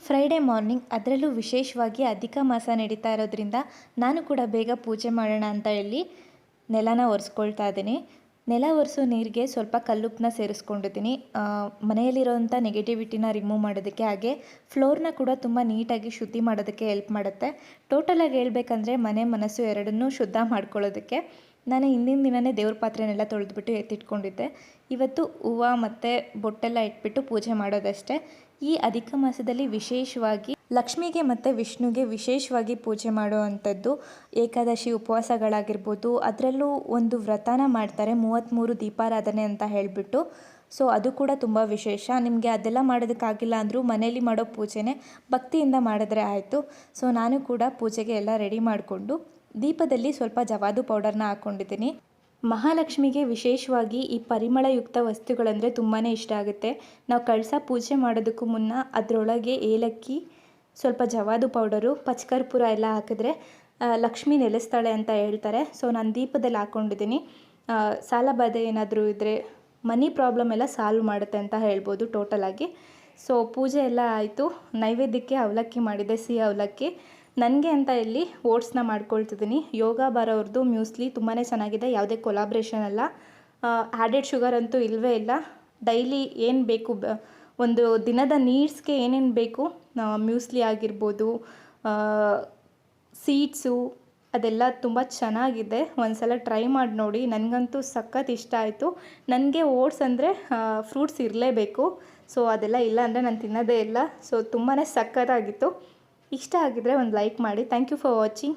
Friday morning ಅದರಲ್ಲೂ ವಿಶೇಷವಾಗಿ ಅಧಿಕ ಮಾಸ ನಡೀತಾ ಇರೋದ್ರಿಂದ ನಾನು ಕೂಡ ಬೇಗ ಪೂಜೆ ಮಾಡೋಣ ಅಂತ ಹೇಳಿ ನೆಲನ ಒರೆಸ್ಕೊಳ್ತಾ ಇದ್ದೀನಿ. ನೆಲ ಒರೆಸೋ ನೀರಿಗೆ ಸ್ವಲ್ಪ ಕಲ್ಲುಪ್ಪನ್ನ ಸೇರಿಸ್ಕೊಂಡಿದ್ದೀನಿ. ಮನೆಯಲ್ಲಿರೋವಂಥ ನೆಗೆಟಿವಿಟಿನ ರಿಮೂವ್ ಮಾಡೋದಕ್ಕೆ, ಹಾಗೆ ಫ್ಲೋರ್ನ ಕೂಡ ತುಂಬ ನೀಟಾಗಿ ಶುದ್ಧಿ ಮಾಡೋದಕ್ಕೆ ಹೆಲ್ಪ್ ಮಾಡುತ್ತೆ. ಟೋಟಲಾಗಿ ಹೇಳ್ಬೇಕಂದ್ರೆ ಮನೆ ಮನಸ್ಸು ಎರಡನ್ನೂ ಶುದ್ಧ ಮಾಡ್ಕೊಳ್ಳೋದಕ್ಕೆ ನಾನು ಹಿಂದಿನ ದಿನವೇ ದೇವ್ರ ಪಾತ್ರೆನೆಲ್ಲ ತೊಳೆದ್ಬಿಟ್ಟು ಎತ್ತಿಟ್ಕೊಂಡಿದ್ದೆ. ಇವತ್ತು ಹೂವು ಮತ್ತು ಬೊಟ್ಟೆಲ್ಲ ಇಟ್ಬಿಟ್ಟು ಪೂಜೆ ಮಾಡೋದಷ್ಟೇ. ಈ ಅಧಿಕ ಮಾಸದಲ್ಲಿ ವಿಶೇಷವಾಗಿ ಲಕ್ಷ್ಮಿಗೆ ಮತ್ತು ವಿಷ್ಣುಗೆ ವಿಶೇಷವಾಗಿ ಪೂಜೆ ಮಾಡುವಂಥದ್ದು ಏಕಾದಶಿ ಉಪವಾಸಗಳಾಗಿರ್ಬೋದು. ಅದರಲ್ಲೂ ಒಂದು ವ್ರತನ ಮಾಡ್ತಾರೆ, 33 ದೀಪಾರಾಧನೆ ಅಂತ ಹೇಳಿಬಿಟ್ಟು. ಸೊ ಅದು ಕೂಡ ತುಂಬ ವಿಶೇಷ. ನಿಮಗೆ ಅದೆಲ್ಲ ಮಾಡೋದಕ್ಕಾಗಿಲ್ಲ ಅಂದರೂ ಮನೇಲಿ ಮಾಡೋ ಪೂಜೆನೇ ಭಕ್ತಿಯಿಂದ ಮಾಡಿದ್ರೆ ಆಯಿತು. ಸೊ ನಾನು ಕೂಡ ಪೂಜೆಗೆ ಎಲ್ಲ ರೆಡಿ ಮಾಡಿಕೊಂಡು ದೀಪದಲ್ಲಿ ಸ್ವಲ್ಪ ಜವಾದು ಪೌಡರ್ನ ಹಾಕ್ಕೊಂಡಿದ್ದೀನಿ. ಮಹಾಲಕ್ಷ್ಮಿಗೆ ವಿಶೇಷವಾಗಿ ಈ ಪರಿಮಳಯುಕ್ತ ವಸ್ತುಗಳಂದರೆ ತುಂಬಾ ಇಷ್ಟ ಆಗುತ್ತೆ. ನಾವು ಕಳಸ ಪೂಜೆ ಮಾಡೋದಕ್ಕೂ ಮುನ್ನ ಅದರೊಳಗೆ ಏಲಕ್ಕಿ, ಸ್ವಲ್ಪ ಜವಾದು ಪೌಡರು, ಪಚ್ಕರ್ಪೂರ ಎಲ್ಲ ಹಾಕಿದ್ರೆ ಲಕ್ಷ್ಮಿ ನೆಲೆಸ್ತಾಳೆ ಅಂತ ಹೇಳ್ತಾರೆ. ಸೊ ನಾನು ದೀಪದಲ್ಲಿ ಹಾಕ್ಕೊಂಡಿದ್ದೀನಿ. ಸಾಲಬಾಧೆ ಏನಾದರೂ ಇದ್ದರೆ, ಮನಿ ಪ್ರಾಬ್ಲಮ್ ಎಲ್ಲ ಸಾಲ್ವ್ ಮಾಡುತ್ತೆ ಅಂತ ಹೇಳ್ಬೋದು ಟೋಟಲಾಗಿ. ಸೊ ಪೂಜೆ ಎಲ್ಲ ಆಯಿತು. ನೈವೇದ್ಯಕ್ಕೆ ಅವಲಕ್ಕಿ ಮಾಡಿದ್ದೆ, ಸಿಹಿ ಅವಲಕ್ಕಿ. ನನಗೆ ಅಂತ ಇಲ್ಲಿ ಓಟ್ಸ್ನ ಮಾಡ್ಕೊಳ್ತಿದ್ದೀನಿ. ಯೋಗ ಬರೋರ್ದು ಮ್ಯೂಸ್ಲಿ ತುಂಬಾ ಚೆನ್ನಾಗಿದೆ, ಯಾವುದೇ ಕೊಲಾಬ್ರೇಷನ್ ಅಲ್ಲ. ಆ್ಯಡೆಡ್ ಶುಗರ್ ಅಂತೂ ಇಲ್ಲವೇ ಇಲ್ಲ. ಡೈಲಿ ಏನು ಬೇಕು, ಒಂದು ದಿನದ ನೀಡ್ಸ್ಗೆ ಏನೇನು ಬೇಕು, ಮ್ಯೂಸ್ಲಿ ಆಗಿರ್ಬೋದು, ಸೀಡ್ಸು, ಅದೆಲ್ಲ ತುಂಬ ಚೆನ್ನಾಗಿದೆ. ಒಂದ್ಸಲ ಟ್ರೈ ಮಾಡಿ ನೋಡಿ. ನನಗಂತೂ ಸಖತ್ ಇಷ್ಟ ಆಯಿತು. ನನಗೆ ಓಟ್ಸ್ ಅಂದರೆ ಫ್ರೂಟ್ಸ್ ಇರಲೇಬೇಕು. ಸೊ ಅದೆಲ್ಲ ಇಲ್ಲ ಅಂದರೆ ನಾನು ತಿನ್ನೋದೇ ಇಲ್ಲ. ಸೊ ತುಂಬಾ ಸಖತ್ತಾಗಿತ್ತು. ಇಷ್ಟ ಆಗಿದ್ರೆ ಒಂದು ಲೈಕ್ ಮಾಡಿ. Thank you for watching.